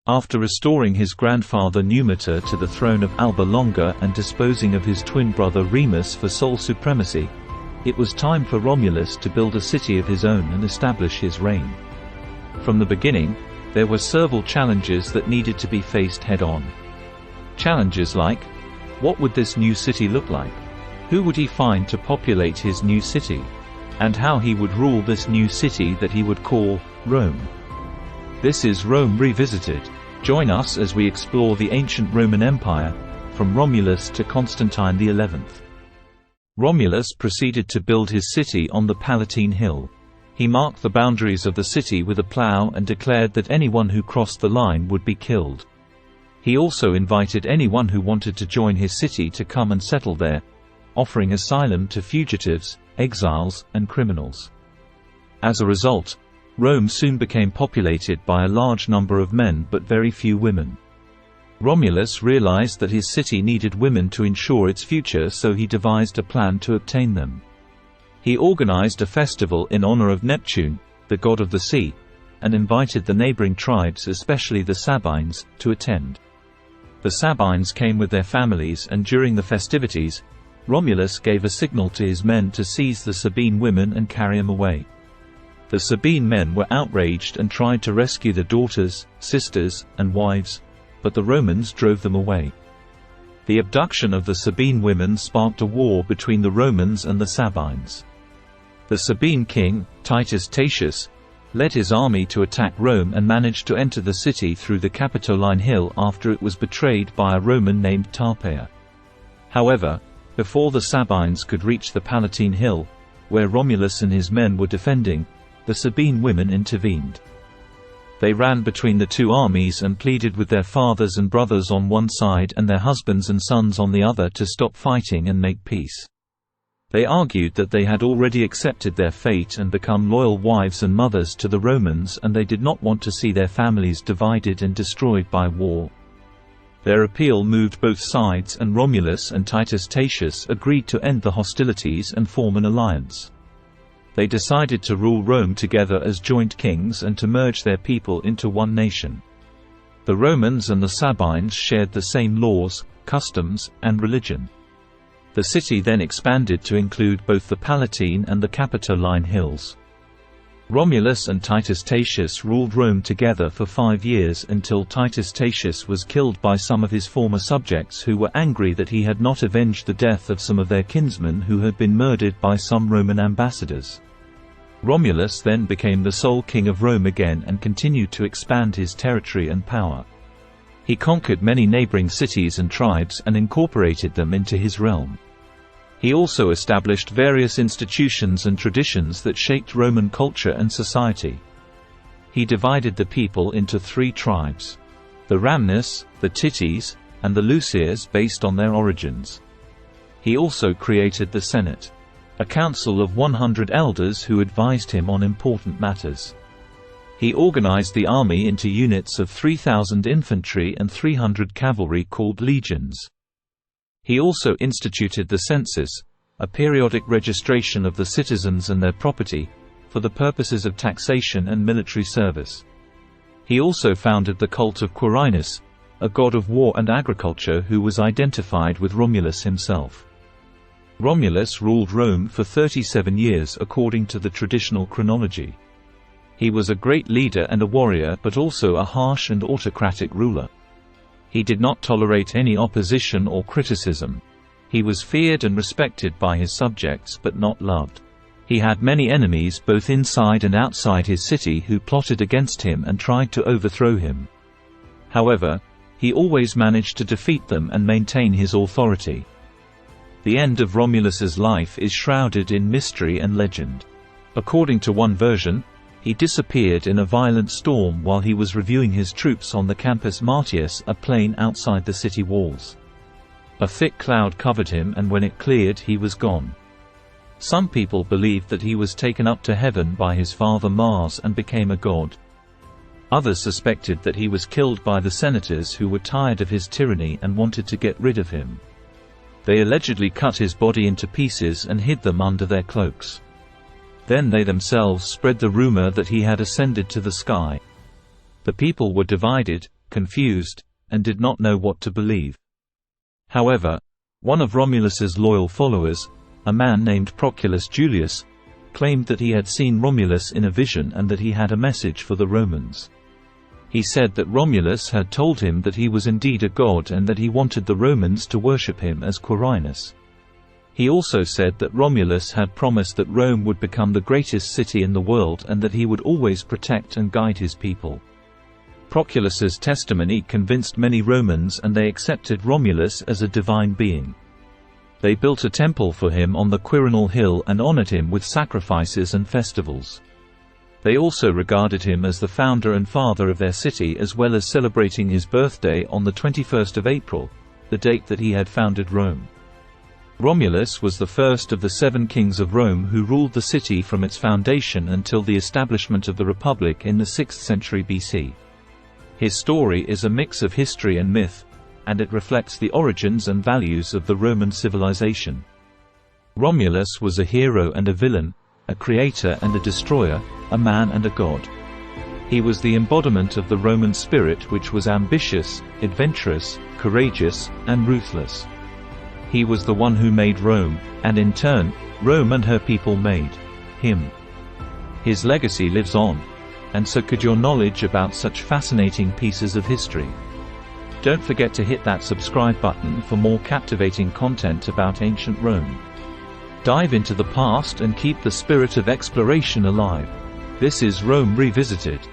After restoring his grandfather Numitor to the throne of Alba Longa and disposing of his twin brother Remus for sole supremacy, it was time for Romulus to build a city of his own and establish his reign. From the beginning, there were several challenges that needed to be faced head-on. Challenges like, what would this new city look like? Who would he find to populate his new city? And how he would rule this new city that he would call Rome. This is Rome Revisited. Join us as we explore the ancient Roman Empire, from Romulus to Constantine XI. Romulus proceeded to build his city on the Palatine Hill. He marked the boundaries of the city with a plough and declared that anyone who crossed the line would be killed. He also invited anyone who wanted to join his city to come and settle there, offering asylum to fugitives, exiles, and criminals. As a result, Rome soon became populated by a large number of men but very few women. Romulus realized that his city needed women to ensure its future, so he devised a plan to obtain them. He organized a festival in honor of Neptune, the god of the sea, and invited the neighboring tribes, especially the Sabines, to attend. The Sabines came with their families, and during the festivities, Romulus gave a signal to his men to seize the Sabine women and carry them away. The Sabine men were outraged and tried to rescue their daughters, sisters, and wives, but the Romans drove them away. The abduction of the Sabine women sparked a war between the Romans and the Sabines. The Sabine king, Titus Tatius, led his army to attack Rome and managed to enter the city through the Capitoline Hill after it was betrayed by a Roman named Tarpeia. However, before the Sabines could reach the Palatine Hill, where Romulus and his men were defending, the Sabine women intervened. They ran between the two armies and pleaded with their fathers and brothers on one side and their husbands and sons on the other to stop fighting and make peace. They argued that they had already accepted their fate and become loyal wives and mothers to the Romans, and they did not want to see their families divided and destroyed by war. Their appeal moved both sides, and Romulus and Titus Tatius agreed to end the hostilities and form an alliance. They decided to rule Rome together as joint kings and to merge their people into one nation. The Romans and the Sabines shared the same laws, customs, and religion. The city then expanded to include both the Palatine and the Capitoline Hills. Romulus and Titus Tatius ruled Rome together for 5 years until Titus Tatius was killed by some of his former subjects who were angry that he had not avenged the death of some of their kinsmen who had been murdered by some Roman ambassadors. Romulus then became the sole king of Rome again and continued to expand his territory and power. He conquered many neighboring cities and tribes and incorporated them into his realm. He also established various institutions and traditions that shaped Roman culture and society. He divided the people into 3 tribes: the Ramnes, the Tities, and the Lusiers based on their origins. He also created the Senate, a council of 100 elders who advised him on important matters. He organized the army into units of 3,000 infantry and 300 cavalry called legions. He also instituted the census, a periodic registration of the citizens and their property, for the purposes of taxation and military service. He also founded the cult of Quirinus, a god of war and agriculture who was identified with Romulus himself. Romulus ruled Rome for 37 years according to the traditional chronology. He was a great leader and a warrior, but also a harsh and autocratic ruler. He did not tolerate any opposition or criticism. He was feared and respected by his subjects but not loved. He had many enemies both inside and outside his city who plotted against him and tried to overthrow him. However, he always managed to defeat them and maintain his authority. The end of Romulus's life is shrouded in mystery and legend. According to one version, he disappeared in a violent storm while he was reviewing his troops on the Campus Martius, a plain outside the city walls. A thick cloud covered him, and when it cleared he was gone. Some people believed that he was taken up to heaven by his father Mars and became a god. Others suspected that he was killed by the senators who were tired of his tyranny and wanted to get rid of him. They allegedly cut his body into pieces and hid them under their cloaks. Then they themselves spread the rumor that he had ascended to the sky. The people were divided, confused, and did not know what to believe. However, one of Romulus's loyal followers, a man named Proculus Julius, claimed that he had seen Romulus in a vision and that he had a message for the Romans. He said that Romulus had told him that he was indeed a god and that he wanted the Romans to worship him as Quirinus. He also said that Romulus had promised that Rome would become the greatest city in the world and that he would always protect and guide his people. Proculus's testimony convinced many Romans and they accepted Romulus as a divine being. They built a temple for him on the Palatine Hill and honored him with sacrifices and festivals. They also regarded him as the founder and father of their city, as well as celebrating his birthday on the 21st of April, the date that he had founded Rome. Romulus was the first of the 7 kings of Rome who ruled the city from its foundation until the establishment of the Republic in the 6th century BC. His story is a mix of history and myth, and it reflects the origins and values of the Roman civilization. Romulus was a hero and a villain, a creator and a destroyer, a man and a god. He was the embodiment of the Roman spirit, which was ambitious, adventurous, courageous, and ruthless. He was the one who made Rome, and in turn, Rome and her people made him. His legacy lives on, and so could your knowledge about such fascinating pieces of history. Don't forget to hit that subscribe button for more captivating content about ancient Rome. Dive into the past and keep the spirit of exploration alive. This is Rome Revisited.